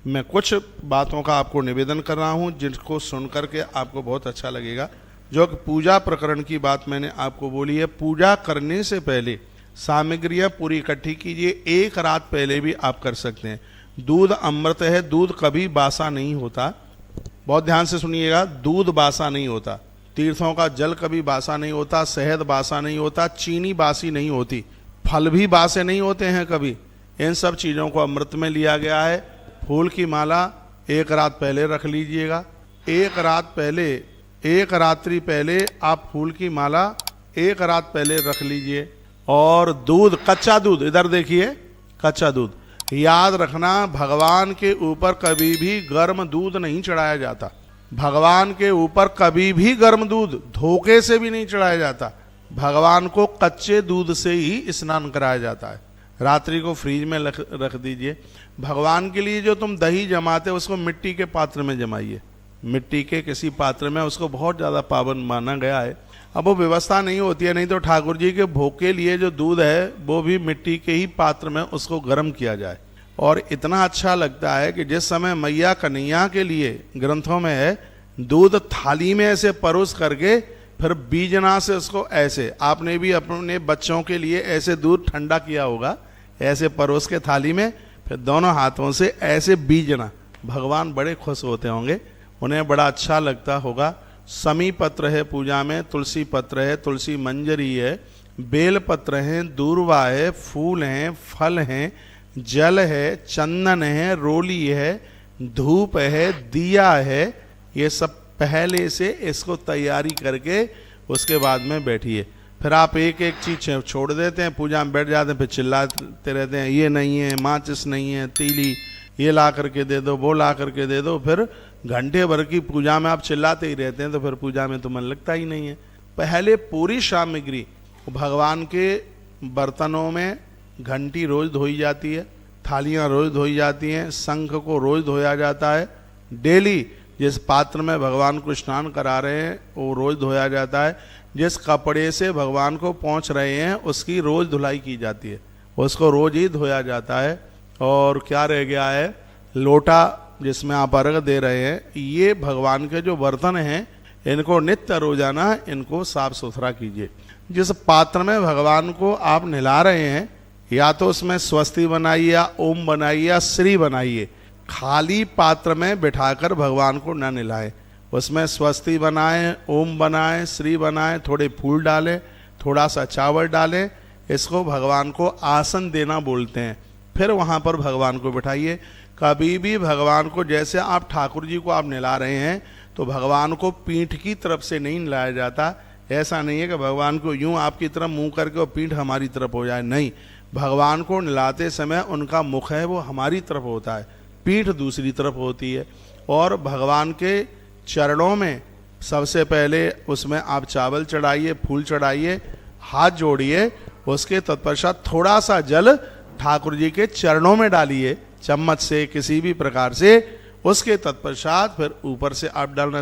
मैं कुछ बातों का आपको निवेदन कर रहा हूं जिनको सुनकर के आपको बहुत अच्छा लगेगा। जो कि पूजा प्रकरण की बात मैंने आपको बोली है, पूजा करने से पहले सामग्रियां पूरी इकट्ठी कीजिए। एक रात पहले भी आप कर सकते हैं। दूध अमृत है, दूध कभी बासा नहीं होता। बहुत ध्यान से सुनिएगा, दूध बासा नहीं होता, तीर्थों का जल कभी बासा नहीं होता, शहद बासा नहीं होता, चीनी बासी नहीं होती, फल भी बासे नहीं होते हैं कभी। इन सब चीज़ों को अमृत में लिया गया है। फूल की माला एक रात पहले रख लीजिएगा। एक रात पहले, एक रात्रि पहले आप फूल की माला एक रात पहले रख लीजिए। और दूध, कच्चा दूध, इधर देखिए, कच्चा दूध याद रखना, भगवान के ऊपर कभी भी गर्म दूध नहीं चढ़ाया जाता। भगवान के ऊपर कभी भी गर्म दूध धोखे से भी नहीं चढ़ाया जाता। भगवान को कच्चे दूध से ही स्नान कराया जाता है। रात्रि को फ्रीज में रख दीजिए। भगवान के लिए जो तुम दही जमाते हो उसको मिट्टी के पात्र में जमाइए, मिट्टी के किसी पात्र में। उसको बहुत ज़्यादा पावन माना गया है। अब वो व्यवस्था नहीं होती है, नहीं तो ठाकुर जी के भोग के लिए जो दूध है वो भी मिट्टी के ही पात्र में उसको गर्म किया जाए। और इतना अच्छा लगता है कि जिस समय मैया कन्हैया के लिए ग्रंथों में है, दूध थाली में ऐसे परोस करके फिर बीजना से उसको ऐसे, आपने भी अपने बच्चों के लिए ऐसे दूध ठंडा किया होगा, ऐसे परोस के थाली में, फिर दोनों हाथों से ऐसे बीजना। भगवान बड़े खुश होते होंगे, उन्हें बड़ा अच्छा लगता होगा। समी पत्र है पूजा में, तुलसी पत्र है, तुलसी मंजरी है, बेल पत्र हैं, दूर्वा है, फूल हैं, फल हैं, जल है, चंदन है, रोली है, धूप है, दिया है। ये सब पहले से इसको तैयारी करके उसके बाद में बैठिए। फिर आप एक एक चीज़ छोड़ देते हैं, पूजा में बैठ जाते हैं, फिर चिल्लाते रहते हैं, ये नहीं है, माचिस नहीं है, तीली ये ला करके दे दो, वो ला करके दे दो। फिर घंटे भर की पूजा में आप चिल्लाते ही रहते हैं, तो फिर पूजा में तो मन लगता ही नहीं है। पहले पूरी सामग्री भगवान के बर्तनों में, घंटी रोज धोई जाती है, थालियां रोज धोई जाती हैं, शंख को रोज धोया जाता है। डेली जिस पात्र में भगवान को स्नान करा रहे हैं वो रोज धोया जाता है। जिस कपड़े से भगवान को पोंछ रहे हैं उसकी रोज धुलाई की जाती है, उसको रोज ही धोया जाता है। और क्या रह गया है, लोटा जिसमें आप अर्घ दे रहे हैं, ये भगवान के जो बर्तन हैं इनको नित्य रोजाना इनको साफ सुथरा कीजिए। जिस पात्र में भगवान को आप नहला रहे हैं, या तो उसमें स्वस्ति बनाइए, या ओम बनाइए, या श्री बनाइए। खाली पात्र में बिठाकर भगवान को न नहलाएं, उसमें स्वस्ति बनाएं, ओम बनाएं, श्री बनाएं, थोड़े फूल डालें, थोड़ा सा चावल डालें। इसको भगवान को आसन देना बोलते हैं। फिर वहाँ पर भगवान को बिठाइए। कभी भी भगवान को, जैसे आप ठाकुर जी को आप नहला रहे हैं, तो भगवान को पीठ की तरफ से नहीं नहलाया जाता। ऐसा नहीं है कि भगवान को यूं आपकी तरफ मुंह करके और पीठ हमारी तरफ हो जाए, नहीं। भगवान को नहलाते समय उनका मुख है वो हमारी तरफ होता है, पीठ दूसरी तरफ होती है। और भगवान के चरणों में सबसे पहले उसमें आप चावल चढ़ाइए, फूल चढ़ाइए, हाथ जोड़िए। उसके तत्पश्चात थोड़ा सा जल ठाकुर जी के चरणों में डालिए, चम्मच से, किसी भी प्रकार से। उसके तत्पश्चात फिर ऊपर से आप डालना